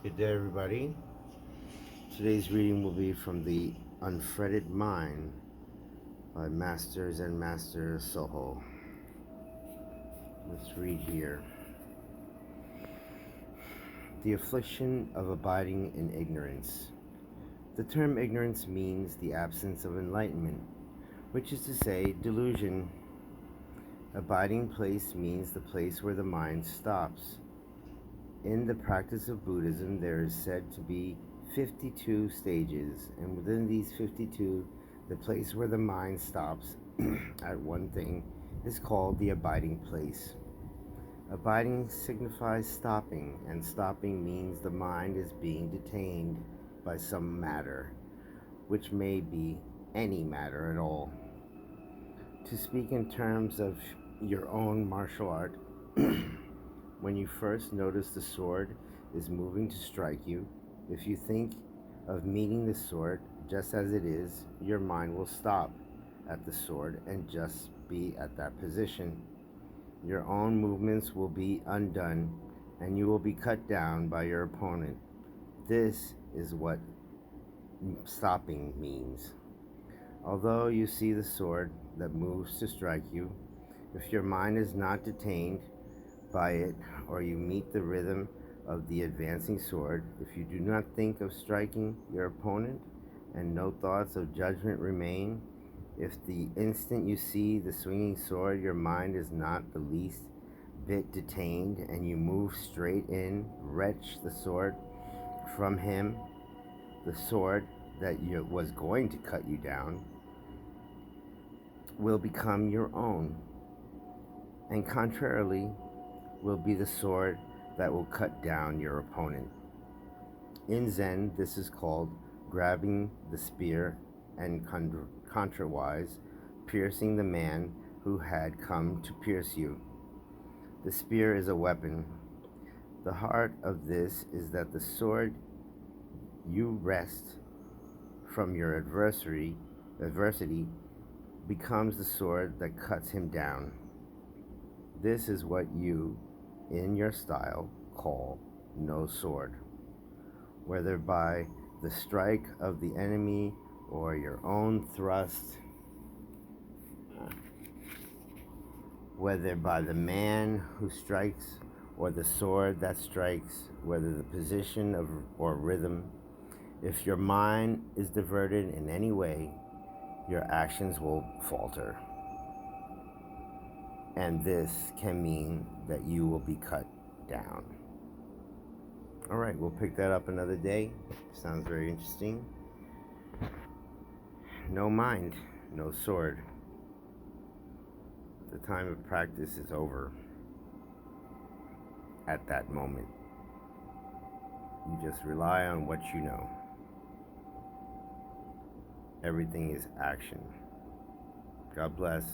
Good day, everybody. Today's reading will be from the Unfettered Mind by Masters and Master Soho. Let's read here. The affliction of abiding in ignorance. The term ignorance means the absence of enlightenment, which is to say, delusion. Abiding place means the place where the mind stops. In the practice of Buddhism, there is said to be 52 stages, and within these 52, the place where the mind stops at one thing is called the abiding place. Abiding signifies stopping, and stopping means the mind is being detained by some matter, which may be any matter at all. To speak in terms of your own martial art, when you first notice the sword is moving to strike you, if you think of meeting the sword just as it is, your mind will stop at the sword and just be at that position. Your own movements will be undone and you will be cut down by your opponent. This is what stopping means. Although you see the sword that moves to strike you, if your mind is not detained by it, or you meet the rhythm of the advancing sword, if you do not think of striking your opponent and no thoughts of judgment remain, if the instant you see the swinging sword your mind is not the least bit detained and you move straight in, wrench the sword from him, the sword that was going to cut you down will become your own, and contrarily will be the sword that will cut down your opponent. In Zen, this is called grabbing the spear and contrawise piercing the man who had come to pierce you. The spear is a weapon. The heart of this is that the sword you wrest from your adversity becomes the sword that cuts him down. This is what you, in your style, call no sword. Whether by the strike of the enemy or your own thrust, whether by the man who strikes or the sword that strikes, whether the position of or rhythm, if your mind is diverted in any way, your actions will falter. And this can mean that you will be cut down. All right, we'll pick that up another day. Sounds very interesting. No mind, no sword. The time of practice is over at that moment. You just rely on what you know. Everything is action. God bless.